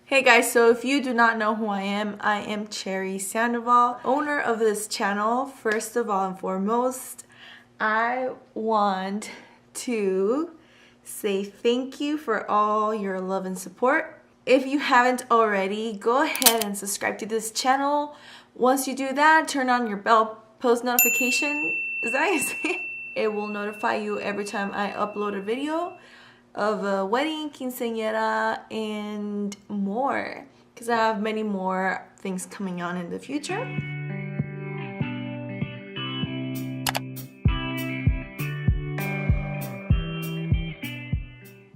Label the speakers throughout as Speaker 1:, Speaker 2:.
Speaker 1: Hey guys, so if you do not know who I am Cherry Sandoval, owner of this channel. First of all and foremost, I want to say thank you for all your love and support. If you haven't already, go ahead and subscribe to this channel. Once you do that, turn on your bell post notification. Is that how you say it? It will notify you every time I upload a video of a wedding, quinceañera, and more, because I have many more things coming on in the future.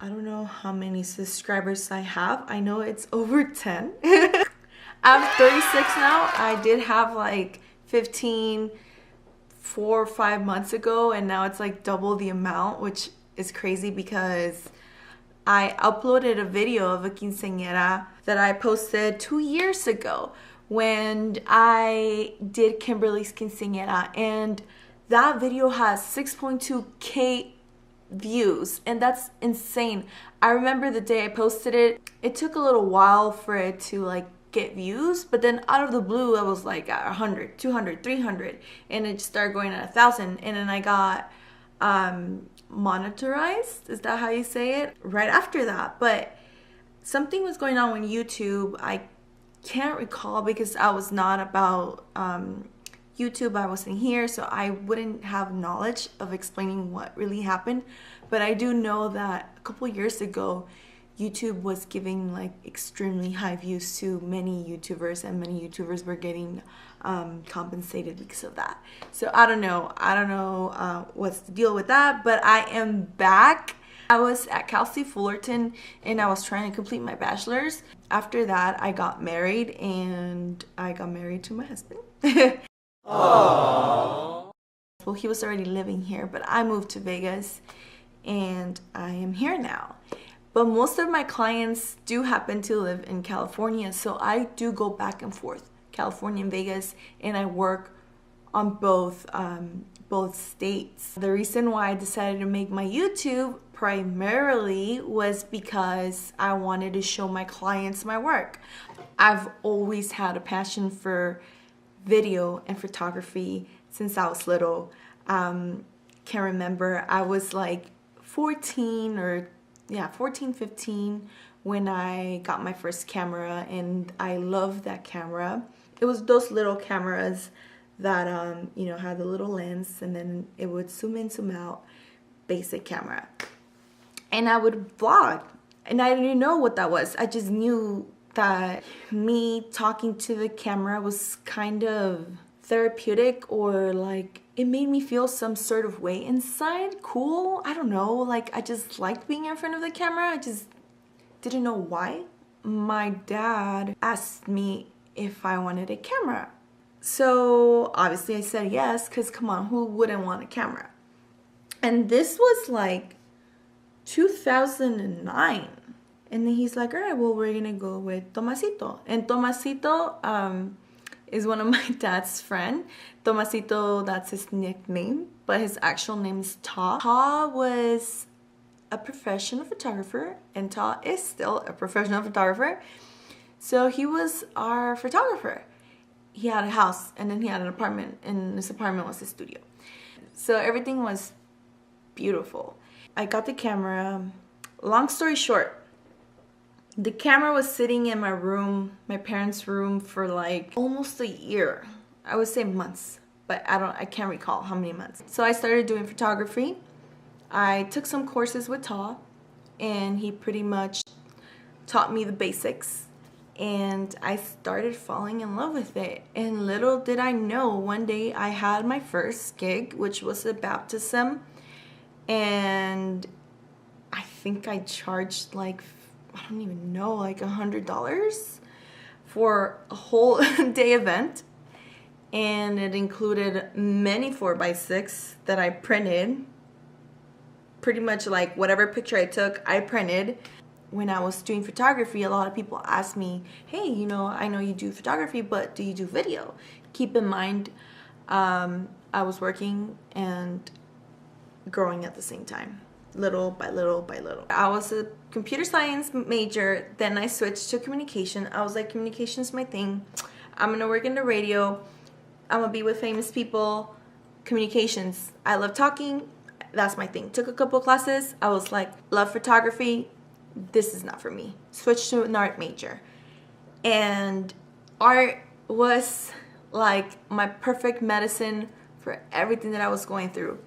Speaker 1: I don't know how many subscribers I have. I know it's over 10. I'm 36 now. I did have like 15 4 or 5 months ago, and now it's like double the amount, which is crazy because I uploaded a video of a quinceañera that I posted 2 years ago when I did Kimberly's quinceañera, and that video has 6.2k views, and that's insane. I remember the day I posted it, it took a little while for it to like get views, but then out of the blue I was like at 100, 200, 300, and it started going at 1,000, and then I got monetized, is that how you say it, right after that. But something was going on with YouTube. I can't recall because I was not about YouTube. I wasn't here, so I wouldn't have knowledge of explaining what really happened. But I do know that a couple years ago YouTube was giving like extremely high views to many YouTubers, and many YouTubers were getting compensated because of that. So I don't know what's the deal with that, but I am back. I was at Cal State Fullerton and I was trying to complete my bachelor's. After that, I got married, and I got married to my husband. Aww. Well, he was already living here, but I moved to Vegas and I am here now. But most of my clients do happen to live in California, so I do go back and forth, California and Vegas, and I work on both states. The reason why I decided to make my YouTube primarily was because I wanted to show my clients my work. I've always had a passion for video and photography since I was little. Can't remember, I was like 14, 15 when I got my first camera, and I loved that camera. It was those little cameras that had the little lens, and then it would zoom in, zoom out, basic camera. And I would vlog, and I didn't know what that was. I just knew that me talking to the camera was kind of therapeutic, or like it made me feel some sort of way inside. Cool, I don't know, like I just liked being in front of the camera. I just didn't know why. My dad asked me if I wanted a camera, so obviously I said yes, because come on, who wouldn't want a camera? And this was like 2009. And then he's like, all right, well, we're gonna go with Tomasito. And Tomasito is one of my dad's friend. Tomasito, that's his nickname, but his actual name is Ta. Ta was a professional photographer, and Ta is still a professional photographer. So he was our photographer. He had a house, and then he had an apartment, and this apartment was his studio. So everything was beautiful. I got the camera. Long story short, the camera was sitting in my room, my parents' room, for like almost a year. I would say months, but I can't recall how many months. So I started doing photography. I took some courses with Ta, and he pretty much taught me the basics, and I started falling in love with it. And little did I know, one day I had my first gig, which was a baptism, and I think I charged like, I don't even know, like $100 for a whole day event. And it included many 4x6 that I printed. Pretty much like whatever picture I took, I printed. When I was doing photography, a lot of people asked me, hey, I know you do photography, but do you do video? Keep in mind, I was working and growing at the same time. little by little by little. I was a computer science major, then I switched to communication. I was like, communication's my thing. I'm gonna work in the radio. I'm gonna be with famous people. Communications. I love talking. That's my thing. Took a couple classes. I was like, love photography. This is not for me. Switched to an art major. And art was like my perfect medicine for everything that I was going through.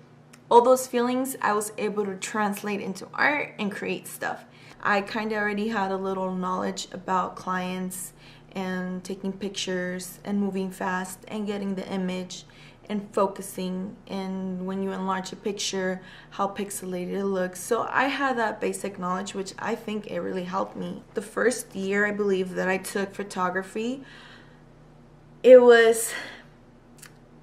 Speaker 1: All those feelings I was able to translate into art and create stuff. I kind of already had a little knowledge about clients and taking pictures and moving fast and getting the image and focusing, and when you enlarge a picture, how pixelated it looks. So I had that basic knowledge, which I think it really helped me. The first year, I believe, that I took photography, it was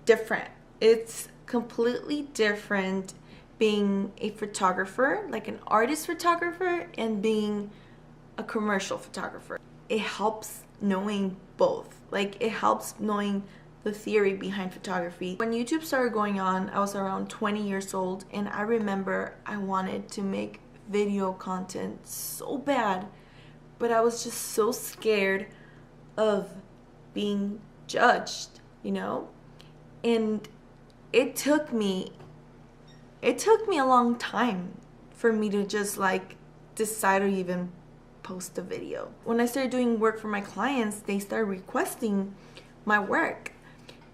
Speaker 1: different. It's completely different being a photographer, like an artist photographer, and being a commercial photographer. It helps knowing both. Like, it helps knowing the theory behind photography. When YouTube started going on, I was around 20 years old, and I remember I wanted to make video content so bad, but I was just so scared of being judged, you know? And it took me a long time for me to just like decide to even post a video. When I started doing work for my clients, they started requesting my work.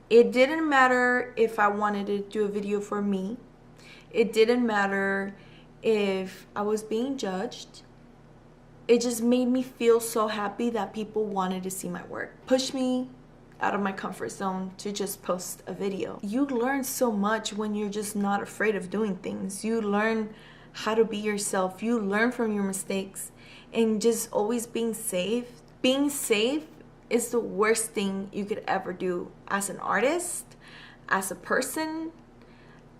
Speaker 1: It didn't matter if I wanted to do a video for me. It didn't matter if I was being judged. It just made me feel so happy that people wanted to see my work. Pushed me out of my comfort zone to just post a video. You learn so much when you're just not afraid of doing things. You learn how to be yourself. You learn from your mistakes, and just always being safe. Being safe is the worst thing you could ever do as an artist, as a person,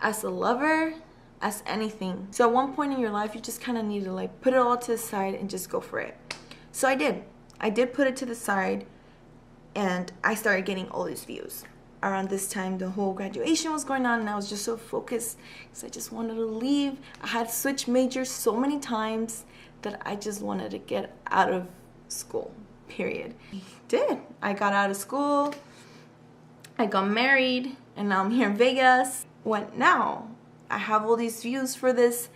Speaker 1: as a lover, as anything. So at one point in your life, you just kind of need to like put it all to the side and just go for it. So I did put it to the side, and I started getting all these views. Around this time, the whole graduation was going on, and I was just so focused because I just wanted to leave. I had switched majors so many times that I just wanted to get out of school, period. I got out of school, I got married, and now I'm here in Vegas. What now? I have all these views for this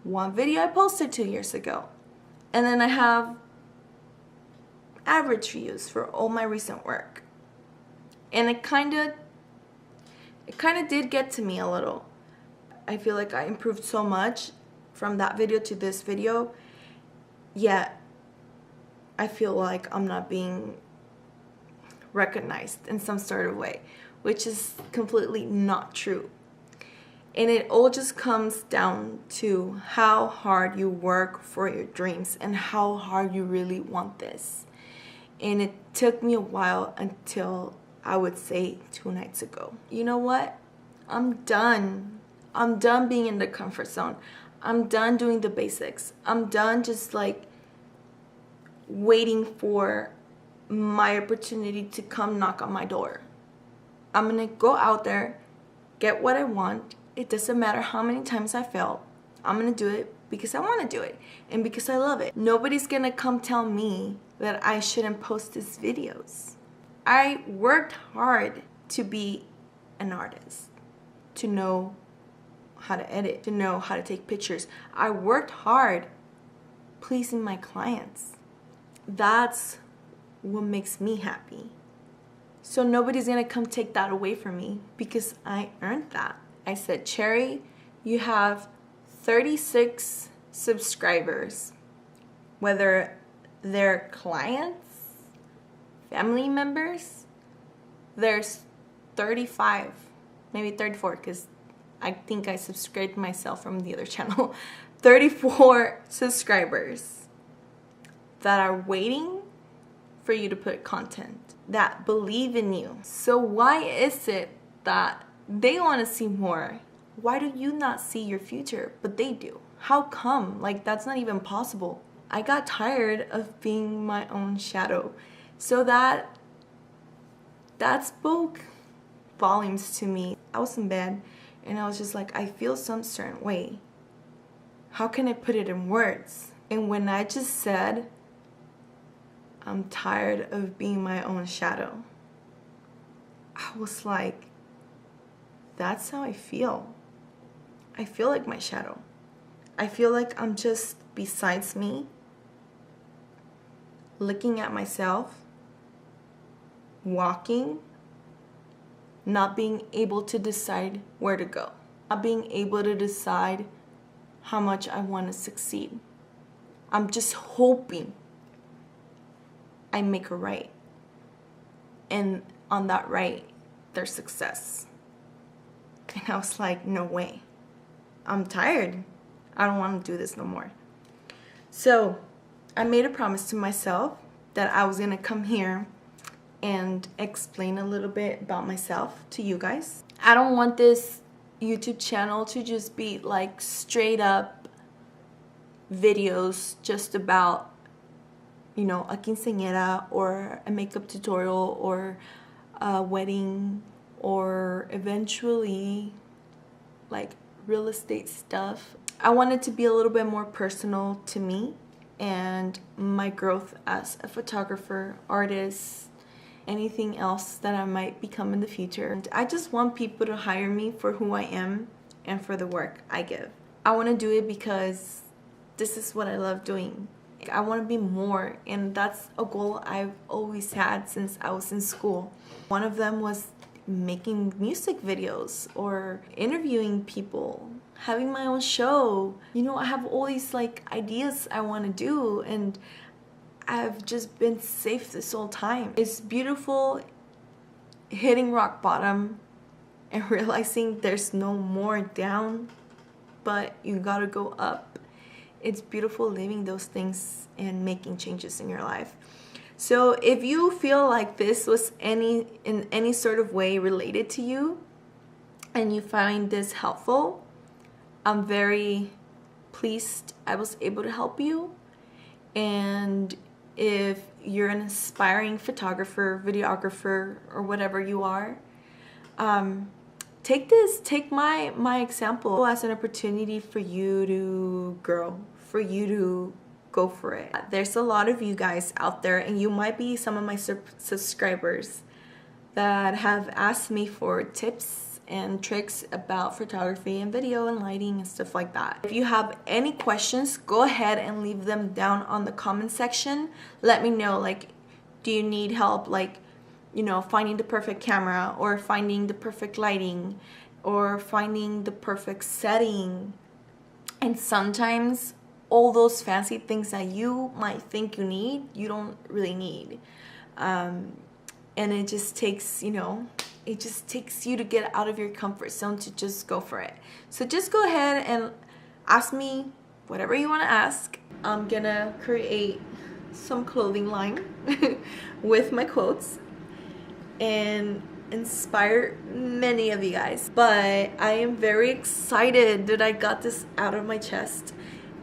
Speaker 1: one video I posted 2 years ago. And then I have average views for all my recent work. And it kind of did get to me a little. I feel like I improved so much from that video to this video, yet I feel like I'm not being recognized in some sort of way, which is completely not true. And it all just comes down to how hard you work for your dreams and how hard you really want this. And it took me a while until I would say 2 nights ago. You know what? I'm done. I'm done being in the comfort zone. I'm done doing the basics. I'm done just like waiting for my opportunity to come knock on my door. I'm gonna go out there, get what I want. It doesn't matter how many times I fail. I'm gonna do it because I want to do it and because I love it. Nobody's gonna come tell me that I shouldn't post these videos. I worked hard to be an artist, to know how to edit, to know how to take pictures. I worked hard pleasing my clients. That's what makes me happy. So nobody's gonna come take that away from me because I earned that. I said, Cherry, you have 36 subscribers, whether they're clients, family members. There's 35, maybe 34, because I think I subscribed myself from the other channel. 34 subscribers that are waiting for you to put content, that believe in you. So why is it that they want to see more? Why do you not see your future, but they do? How come? Like, that's not even possible. I got tired of being my own shadow. So that spoke volumes to me. I was in bed and I was just like, I feel some certain way. how can I put it in words? And when I just said, I'm tired of being my own shadow, I was like, that's how I feel. I feel like my shadow. I feel like I'm just besides me, looking at myself, walking, not being able to decide where to go, not being able to decide how much I want to succeed. I'm just hoping I make a right. And on that right, there's success. And I was like, no way. I'm tired. I don't want to do this no more. So I made a promise to myself that I was going to come here and explain a little bit about myself to you guys. I don't want this YouTube channel to just be like straight up videos just about, you know, a quinceañera or a makeup tutorial or a wedding or eventually like real estate stuff. I want it to be a little bit more personal to me and my growth as a photographer, artist, anything else that I might become in the future. And I just want people to hire me for who I am and for the work I give. I want to do it because this is what I love doing. I want to be more, and that's a goal I've always had since I was in school. One of them was making music videos or interviewing people, having my own show. You know, I have all these like ideas I want to do, and I've just been safe this whole time. It's beautiful hitting rock bottom and realizing there's no more down, but you gotta go up. It's beautiful living those things and making changes in your life. So if you feel like this was in any sort of way related to you and you find this helpful, I'm very pleased I was able to help you. And if you're an aspiring photographer, videographer, or whatever you are, take my example as an opportunity for you to grow, for you to go for it. There's a lot of you guys out there, and you might be some of my subscribers that have asked me for tips and tricks about photography and video and lighting and stuff like that. If you have any questions, go ahead and leave them down on the comment section. Let me know, like, do you need help, like, you know, finding the perfect camera or finding the perfect lighting or finding the perfect setting. And sometimes all those fancy things that you might think you need, you don't really need. And it just takes, you know, it just takes you to get out of your comfort zone to just go for it. So just go ahead and ask me whatever you want to ask. I'm gonna create some clothing line with my quotes and inspire many of you guys. But I am very excited that I got this out of my chest.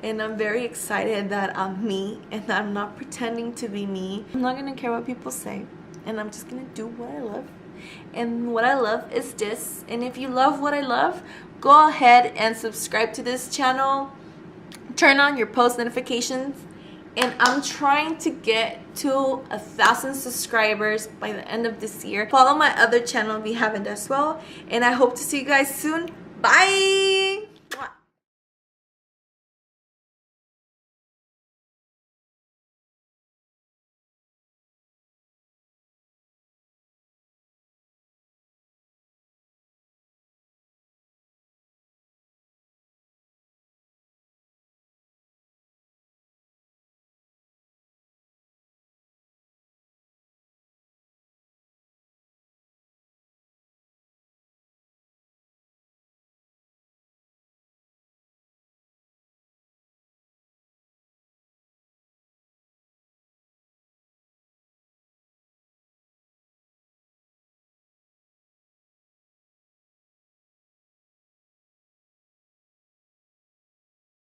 Speaker 1: And I'm very excited that I'm me and that I'm not pretending to be me. I'm not gonna care what people say. And I'm just gonna do what I love. And what I love is this. And if you love what I love, go ahead and subscribe to this channel. Turn on your post notifications. And I'm trying to get to 1,000 subscribers by the end of this year. Follow my other channel if you haven't as well. And I hope to see you guys soon. Bye!